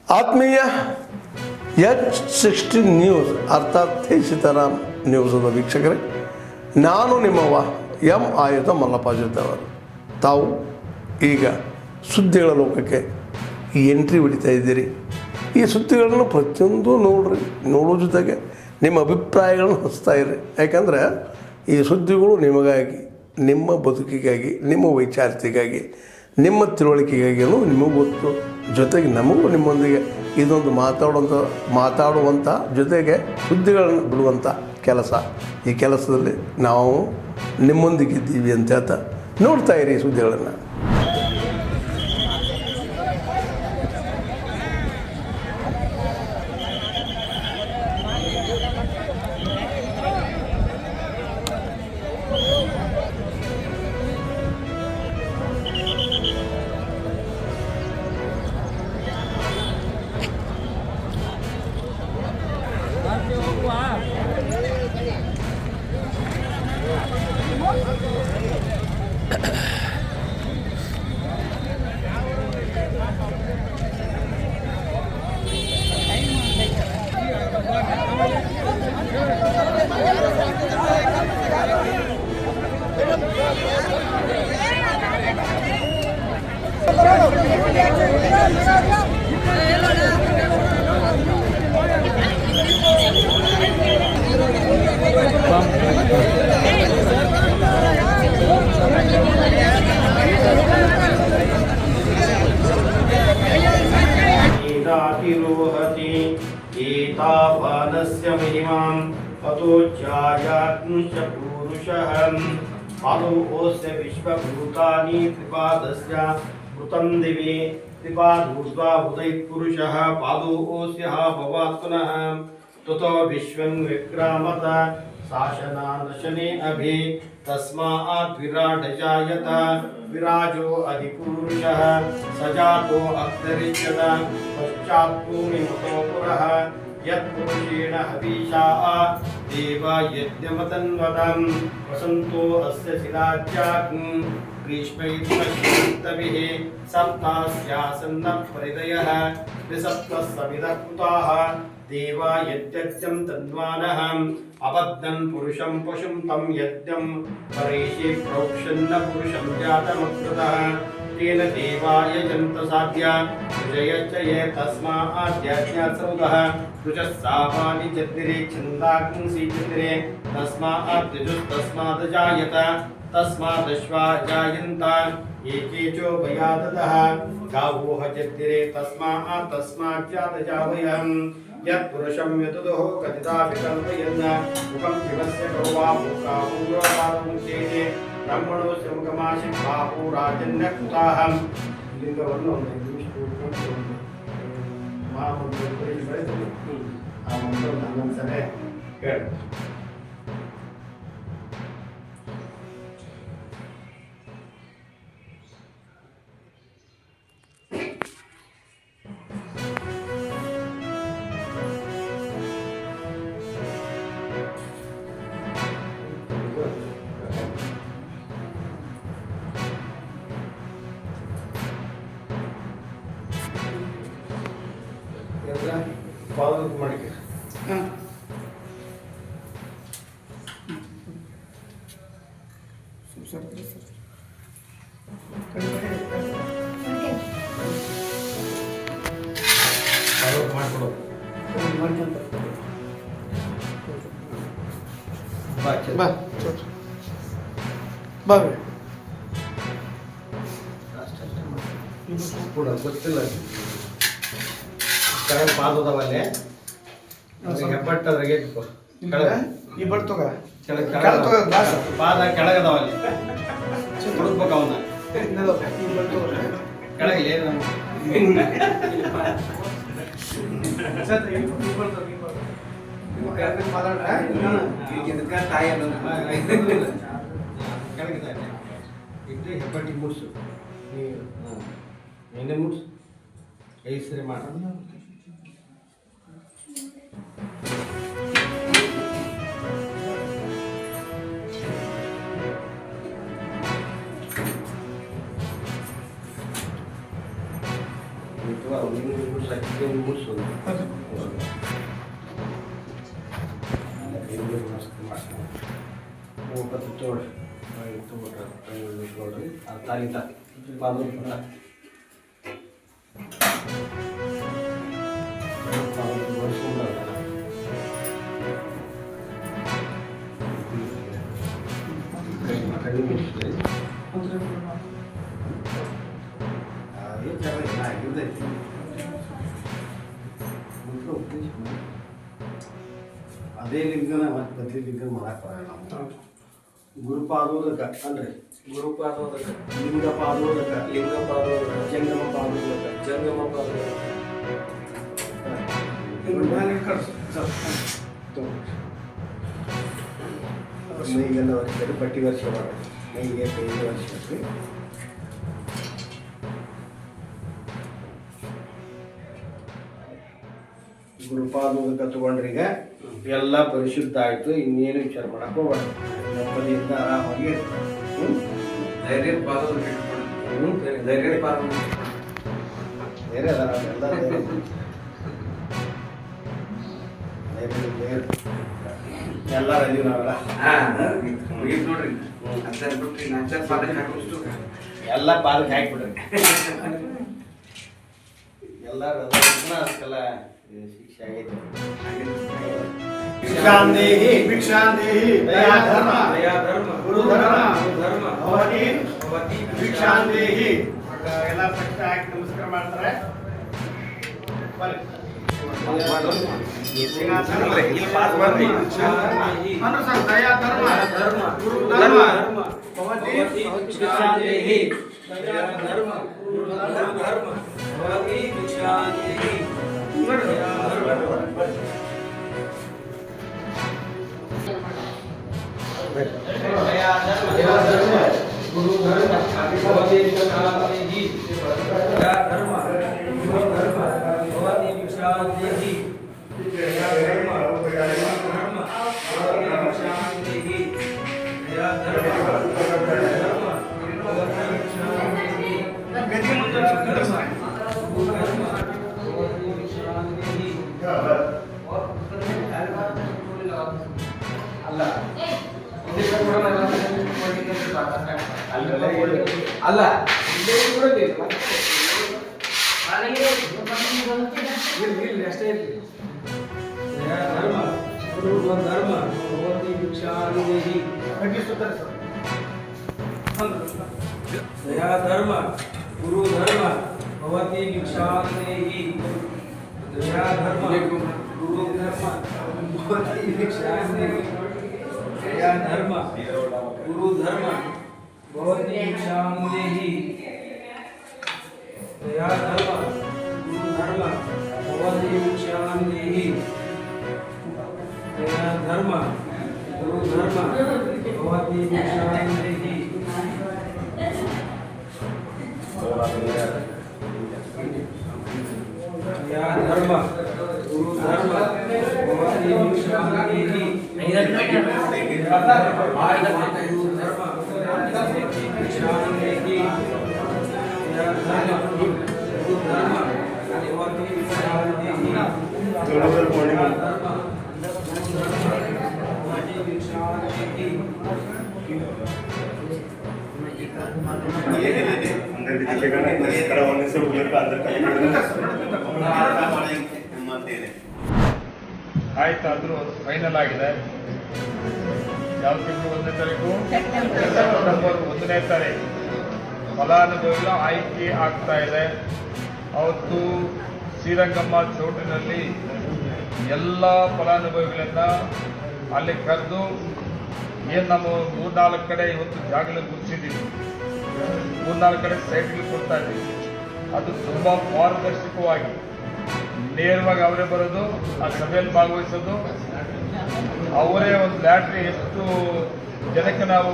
ಆತ್ಮೀಯ H60 news ಅರ್ಥಾತ್ ಹೇ ಸೀತಾರಾಮ್ ನ್ಯೂಸದ ವೀಕ್ಷಕರೇ, ನಾನು ನಿಮ್ಮವ ಎಂ ಆಯುಧ ಮಲ್ಲಪ್ಪ ಜೊತೆಯವರು. ತಾವು ಈಗ ಸುದ್ದಿಗಳ ಲೋಕಕ್ಕೆ ಎಂಟ್ರಿ ಹೊಡಿತಾ ಇದ್ದೀರಿ. ಈ ಸುದ್ದಿಗಳನ್ನು ಪ್ರತಿಯೊಂದು ನೋಡೋ ಜೊತೆಗೆ ನಿಮ್ಮ ಅಭಿಪ್ರಾಯಗಳನ್ನು ಹಚ್ತಾ ಇರಿ. ಯಾಕಂದರೆ ಈ ಸುದ್ದಿಗಳು ನಿಮಗಾಗಿ, ನಿಮ್ಮ ಬದುಕಿಗಾಗಿ, ನಿಮ್ಮ ವೈಚಾರಿಕೆಗಾಗಿ, ನಿಮ್ಮ ತಿಳುವಳಿಕೆಗಾಗಿಯೂ ನಿಮಗೂ ಗೊತ್ತು. ಜೊತೆಗೆ ನಮಗೂ ನಿಮ್ಮೊಂದಿಗೆ ಇದೊಂದು ಮಾತಾಡುವಂಥ ಜೊತೆಗೆ ಸುದ್ದಿಗಳನ್ನು ಬಿಡುವಂಥ ಕೆಲಸ. ಈ ಕೆಲಸದಲ್ಲಿ ನಾವು ನಿಮ್ಮೊಂದಿಗಿದ್ದೀವಿ ಅಂತ ಹೇಳ್ತಾ ನೋಡ್ತಾ ಇರಿ ಈ ಸುದ್ದಿಗಳನ್ನು. रोहति एतावानस्य महिमां अतोच्चायात्मश्च पुरुषः पादोऽस्य विश्वभूतानि त्रिपादस्य मृतं दिवि त्रिपादूर्ध्वा उदयः पुरुषः पादोऽस्य भवात्मनः ततो विश्वं विक्रामत शासनानशने अभि तस्मात् विराट जायत विराजो अधिपुरुषः सजातो अक्तरिच्यत पश्चात् भूमिमतो पुरः यत्पुरुषेण हवीषा देव यज्ञमतन्वतं वसन्तो अस्य शिलाज्याग्ं ग्रीष्मैर्मश्यन्तभिः सप्तास्यासन्न परिदयः त्रिसप्तः समिदः कृताः देवा यज्ञं तन्वानः अबद्धन् पुरुषं पशुं तं यज्ञं परेशे प्रोक्षन्न पुरुषं जातमकृतः तेन देवाय जन्तसाध्या विजयश्च ये तस्माद्याज्ञात् सौदः रुचः सामानि जद्दिरे छन्दाग्ंसि जद्दिरे तस्मात् ऋजुस्तस्मात् जायत तस्मादश्वा जायन्त एकेचो भयादतः गावोह जद्दिरे तस्मात् जावयम् यत्पुरुषं यतुदुः कथिता विकल्पयन् मुखं शिवस्य गौवा मूकापूर्वपादमुच्येते ब्रह्मणो श्रमकमाशि बाहुराजन्यकृताहं लिङ्गವನ್ನು ಒಂದು ನಿಮಿಷ ಕೂತ್ಕೊಂಡು ಮಹಾಮಂತ್ರ ಬರೆದು ಆ ಮಂತ್ರವನ್ನು ಹನ್ನೊಂದು ಸಲ ಹೇಳಿ. ಪಾದಕ ಮಾಡಿಕೆ ಮಾಡ್ಕೊಡು ಬಾ ಕೂಡ ಗೊತ್ತಿಲ್ಲ ಕೆಳಗೆ ಪಾದದವಲ್ಲೇ ಹೆಬ್ಬಟ್ಟದ್ರಾಗೆ ಈ ಬಟ್ ತಗ ಪಾದ ಕೆಳಗದವಲ್ಲಿ ಹುಡುಕ್ಬೇಕು ಅವನ್ನ ಕೆಳಗೆ ಕೆಳಗೆ ಹೆಬ್ಬಟ್ಟಿ ಮುಡ್ಸು ಎಣ್ಣೆ ಮುಡ್ಸು ಐಸರಿ ಮಾಡ ಅದೇ ಲಿಂಗನ ಮತ್ತೆ ಬದಲಿ ಲಿಂಗನ ಮಾಡಕ್ ಬರಲ್ಲ ನಾವು ಗುರುಪಾದೋದಕ ಅಲ್ರಿ ಗುರುಪಾದೋದಕ ಲಿಂಗ ಪಾದೋದಕ ಲಿಂಗ ಪಾದೋದಕ ಜಂಗಮ ಪಾದೋದಕ ಜಂಗಮ ಪಾದೋದಕ ಮೈಗೆಲ್ಲ ವರ್ಷ ಪಟ್ಟಿ ವರ್ಷ ಮಾಡಿ ಮೈಗೆ 5 ವರ್ಷಕ್ಕೆ ಗುರುಪಾದೋದಕ ತಗೊಂಡ್ರೀಗ ಎಲ್ಲ ಪರಿಶುದ್ಧ ಆಯ್ತು. ಇನ್ನೇನು ವಿಚಾರ ಮಾಡಕ್ ಹೋಗ್ಬಾರ್ದು. ನೆಮ್ಮದಿಯಿಂದ ಆರಾಮಾಗಿ ಧೈರ್ಯ ಪಾದೋದಕ ಧೈರ್ಯ ಪಾದೋದಕ ಬೇರೆ ಅದಾರ ಎಲ್ಲ ಎಲ್ಲಾರ ಇದೀವಿ ನಾವೆಲ್ಲ ಮುಗಿತ್ ನೋಡ್ರಿ ಅಂತ ಬಿಟ್ರಿ ನಾಚರ್ ಪಾದಕ್ಕೆ ಹಾಕೋಷ್ಟು ಎಲ್ಲ ಪಾದಕ್ಕೆ ಹಾಕ್ಬಿಡ್ರಿ ಎಲ್ಲಾರ ಅದಕ್ಕೆಲ್ಲ ಶಿಕ್ಷೆ ಆಗೈತೆ. ಭಿಕ್ಷಾಂದೇಹಿ ಭಿಕ್ಷಾಂದೇಹಿ ದಯಾ ಧರ್ಮ ಗುರು ಧರ್ಮ ಭವತಿ ಭಿಕ್ಷಾಂದೇಹಿ ಎಲ್ಲ ಪಕ್ಷ ಹಾಕಿ ನಮಸ್ಕಾರ ಮಾಡ್ತಾರೆ. ದಯಾ ಧರ್ಮ ಗುರು ಧರ್ಮ ಭವತಿ ಭಿಕ್ಷಾಂದೇಹಿ ದಯಾ ಧರ್ಮ ಗುರು ಧರ್ಮ ಭವತಿ ಭಿಕ್ಷಾಂದೇಹಿ ಅಲ್ಲ ಅಷ್ಟೇ ಧರ್ಮ ಗುರು ಧರ್ಮ ಭವತಿ ಭಿಕ್ಷಾಂದೇಹಿ ದಯಾ ಧರ್ಮ ಗುರು ಧರ್ಮ ಭವತಿ ಭಿಕ್ಷಾಂದೇಹಿ ದಯಾ ಧರ್ಮ ಗುರು ಧರ್ಮ ಭವತಿ ಭಿಕ್ಷಾಂದೇಹಿ ದಯಾ ಧರ್ಮ ಗುರು ಧರ್ಮ ಭವತಿ ಭಿಕ್ಷಾಂದೇಹಿ ದಯಾ ಧರ್ಮ ಗುರು ಧರ್ಮ ಭವತಿ ಭಿಕ್ಷಾಂದೇಹಿ ದಯಾ ಧರ್ಮ ಗುರು ಧರ್ಮ ಭವತಿ ಭಿಕ್ಷಾಂದೇಹಿ ದಯಾ ಧರ್ಮ ಗುರು ಧರ್ಮ ಭವತಿ ಭಿಕ್ಷಾಂದೇಹಿ ಆಯ್ತು, ಆದರೂ ಫೈನಲ್ ಆಗಿದೆ. ಯಾವ ತಿಂಗಳು 1ನೇ ತಾರೀಕು? ಸೆಪ್ಟೆಂಬರ್ 1ನೇ ತಾರೀಕು ಫಲಾನುಭವಿಗಳ ಆಯ್ಕೆ ಆಗ್ತಾ ಇದೆ. ಅವತ್ತು ಶ್ರೀರಂಗಮ್ಮ ಚೌಟಿನಲ್ಲಿ ಎಲ್ಲ ಫಲಾನುಭವಿಗಳನ್ನ ಅಲ್ಲಿ ಕರೆದು ಏನು ನಮ್ಮ 3-4 ಕಡೆ ಇವತ್ತು ಜಾಗಗಳು ಗುರುತಿಸಿದ್ದೀವಿ, 3-4 ಕಡೆ ಸೈಟ್ಗಳು ಕೊಡ್ತಾ ಇದ್ದೀವಿ. ಅದು ತುಂಬ ಪಾರದರ್ಶಕವಾಗಿ ನೇರವಾಗಿ ಅವರೇ ಬರೋದು, ಆ ಸಭೆಯಲ್ಲಿ ಭಾಗವಹಿಸೋದು, ಅವರೇ ಒಂದು ಲ್ಯಾಟ್ರಿ ಎಷ್ಟು ಜನಕ್ಕೆ ನಾವು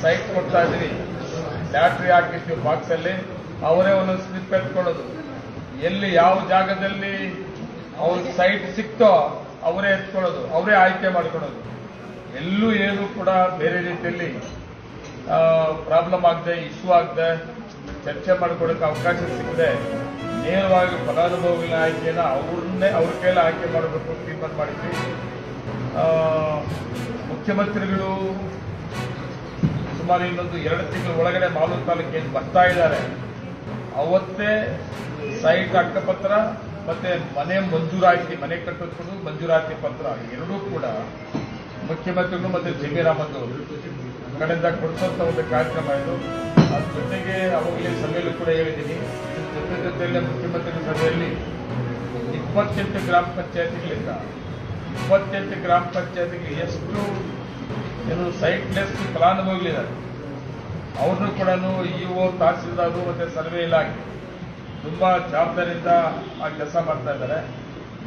ಸೈಟ್ ಕೊಡ್ತಾ ಇದ್ದೀವಿ, ಲ್ಯಾಟ್ರಿ ಹಾಕಿರ್ತೀವಿ ಬಾಕ್ಸಲ್ಲಿ, ಅವರೇ ಒಂದೊಂದು ಸ್ಲಿಪ್ ಎತ್ಕೊಳ್ಳೋದು, ಎಲ್ಲಿ ಯಾವ ಜಾಗದಲ್ಲಿ ಅವ್ರಿಗೆ ಸೈಟ್ ಸಿಕ್ತೋ ಅವರೇ ಎತ್ಕೊಳ್ಳೋದು, ಅವರೇ ಆಯ್ಕೆ ಮಾಡ್ಕೊಳ್ಳೋದು. ಎಲ್ಲೂ ಏನು ಕೂಡ ಬೇರೆ ರೀತಿಯಲ್ಲಿ ಪ್ರಾಬ್ಲಮ್ ಆಗದೆ, ಇಶ್ಯೂ ಆಗದೆ, ಚರ್ಚೆ ಮಾಡ್ಕೊಳ್ಳೋಕೆ ಅವಕಾಶ ಸಿಗದೆ ನೇರವಾಗಿ ಫಲಾನುಭವಿಗಳ ಆಯ್ಕೆಯನ್ನು ಅವ್ರ ಕೈಯಲ್ಲಿ ಆಯ್ಕೆ ಮಾಡಬೇಕು ತೀರ್ಮಾನ ಮಾಡಿದ್ವಿ. ಮುಖ್ಯಮಂತ್ರಿಗಳು ಸುಮಾರು ಇನ್ನೊಂದು 2 ತಿಂಗಳ ಒಳಗಡೆ ಮಾಲೂರು ತಾಲೂಕಿಗೆ ಬರ್ತಾ ಇದ್ದಾರೆ. ಅವತ್ತೇ ಸೈಟ್ ಹಕ್ಕುಪತ್ರ ಮತ್ತೆ ಮನೆ ಮಂಜೂರಾತಿ, ಮನೆ ಕಟ್ಟೋದು ಮಂಜೂರಾತಿ ಪತ್ರ ಎರಡೂ ಕೂಡ ಮುಖ್ಯಮಂತ್ರಿಗಳು ಮತ್ತು ಜಮೀರ್ ಅಹಮದ್ ಕಡೆಯಿಂದ ಕೊಡಿಸುವಂತ ಒಂದು ಕಾರ್ಯಕ್ರಮ ಇದು. ಅದ್ರ ಜೊತೆಗೆ ಅವಾಗಲೇ ಸಭೆಯಲ್ಲೂ ಕೂಡ ಹೇಳಿದ್ದೀನಿ, ಜೊತೆಯಲ್ಲೇ ಮುಖ್ಯಮಂತ್ರಿಗಳ ಸಭೆಯಲ್ಲಿ 28 ಗ್ರಾಮ ಪಂಚಾಯತಿಗಳಿಂದ 28 ಗ್ರಾಮ ಪಂಚಾಯತಿಗೆ ಎಷ್ಟು ಸೈಟ್ಲೆಸ್ ಫಲಾನುಭವಿಗಳಿದ್ದಾರೆ ಅವ್ರನ್ನೂ ಕೂಡ ಇಒ, ತಹಸೀಲ್ದಾರು ಮತ್ತು ಸರ್ವೆ ಇಲಾಖೆ ತುಂಬ ಜವಾಬ್ದಾರಿಯಿಂದ ಆ ಕೆಲಸ ಮಾಡ್ತಾ ಇದ್ದಾರೆ.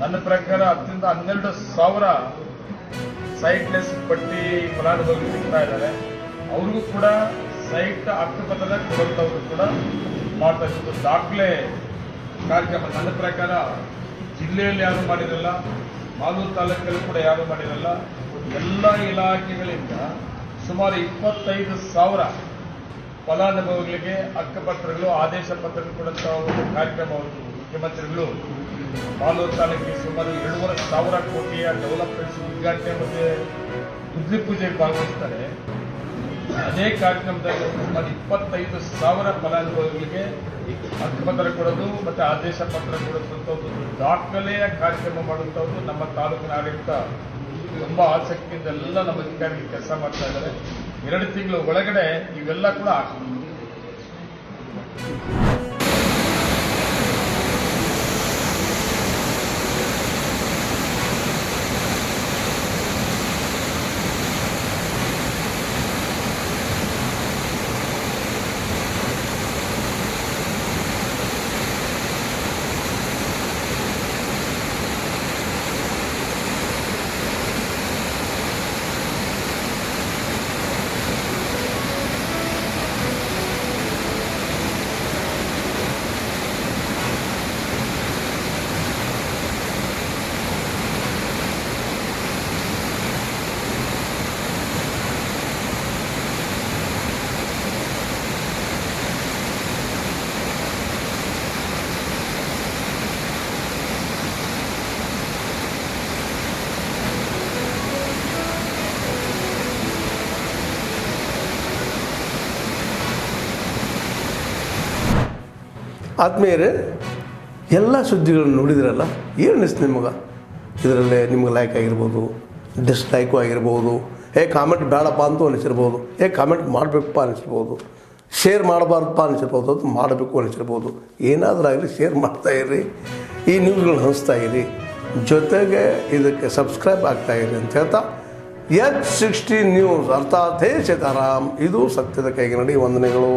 ನನ್ನ ಪ್ರಕಾರ 10 ರಿಂದ 12,000 ಸೈಟ್ಲೆಸ್ ಪಟ್ಟಿ ಫಲಾನುಭವಿಗಳು ಸಿಗ್ತಾ ಇದ್ದಾರೆ. ಅವ್ರಿಗೂ ಕೂಡ ಸೈಟ್ ಹಕ್ಕುಪತ್ರ ಕೊಡುವಂಥವ್ರು ಕೂಡ ಮಾಡ್ತಾ ಇದ್ದು ದಾಖಲೆ ಕಾರ್ಯಕ್ರಮ ನನ್ನ ಪ್ರಕಾರ ಜಿಲ್ಲೆಯಲ್ಲಿ ಯಾರು ಮಾಡಿರಲ್ಲ, ಮಾಲೂರು ತಾಲೂಕಲ್ಲಿ ಕೂಡ ಯಾರು ಮಾಡಿರಲ್ಲ. ಎಲ್ಲ ಇಲಾಖೆಗಳಿಂದ ಸುಮಾರು 25,000 ಫಲಾನುಭವಿಗಳಿಗೆ ಹಕ್ಕುಪತ್ರಗಳು, ಆದೇಶ ಪತ್ರಗಳು ಕೊಡುವಂಥ ಒಂದು ಕಾರ್ಯಕ್ರಮವನ್ನು ಮುಖ್ಯಮಂತ್ರಿಗಳು ಮಾಲೂರು ತಾಲೂಕಿಗೆ ಸುಮಾರು 2,500 ಕೋಟಿಯ ಡೆವಲಪ್ಮೆಂಟ್ಸ್ ಉದ್ಘಾಟನೆ ಮತ್ತು ಬುದ್ಧಿ ಪೂಜೆಗೆ ಭಾಗವಹಿಸ್ತಾರೆ. ಅದೇ ಕಾರ್ಯಕ್ರಮದಲ್ಲಿ ಸುಮಾರು 25,000 ಫಲಾನುಭವಿಗಳಿಗೆ ಹಕ್ಕುಪತ್ರ ಕೊಡೋದು ಮತ್ತು ಆದೇಶ ಪತ್ರ ಕೊಡುವಂಥದ್ದು ದಾಖಲೆಯ ಕಾರ್ಯಕ್ರಮ ಮಾಡುವಂಥದ್ದು ನಮ್ಮ ತಾಲೂಕಿನ ಆಡಳಿತ ತುಂಬ ಆಸಕ್ತಿಯಿಂದ ಎಲ್ಲ ನಮ್ಮ ಅಧಿಕಾರಿಗಳು ಕೆಲಸ ಮಾಡ್ತಾ ಇದ್ದಾರೆ. 2 ತಿಂಗಳ ಒಳಗಡೆ ಇವೆಲ್ಲ ಕೂಡ ಆಗ್ತದೆ. ಆತ್ಮೀಯರೇ, ಎಲ್ಲ ಸುದ್ದಿಗಳನ್ನು ನೋಡಿದ್ರಲ್ಲ, ಏನು ಅನಿಸ್ತು ನಿಮಗೆ? ಇದರಲ್ಲೇ ನಿಮ್ಗೆ ಲೈಕ್ ಆಗಿರ್ಬೋದು, ಡಿಸ್ಲೈಕು ಆಗಿರ್ಬೋದು, ಕಾಮೆಂಟ್ ಬೇಡಪ್ಪ ಅಂತೂ ಅನಿಸಿರ್ಬೋದು, ಕಾಮೆಂಟ್ ಮಾಡಬೇಕಪ್ಪ ಅನಿಸಿರ್ಬೋದು, ಶೇರ್ ಮಾಡಬಾರ್ದಪ್ಪ ಅನಿಸಿರ್ಬೋದು, ಅದು ಮಾಡಬೇಕು ಅನಿಸಿರ್ಬೋದು. ಏನಾದರೂ ಆಗಲಿ ಶೇರ್ ಮಾಡ್ತಾಯಿರಿ, ಈ ನ್ಯೂಸ್ಗಳನ್ನ ಹಂಚ್ತಾ ಇರಿ, ಜೊತೆಗೆ ಇದಕ್ಕೆ ಸಬ್ಸ್ಕ್ರೈಬ್ ಆಗ್ತಾಯಿರಿ ಅಂತ ಹೇಳ್ತಾ H16 ನ್ಯೂಸ್ ಅರ್ಥಾತ್ ಹೇ ಸೀತಾರಾಮ್, ಇದು ಸತ್ಯದ ಕೈಗೆ ನಡಿ. ವಂದನೆಗಳು.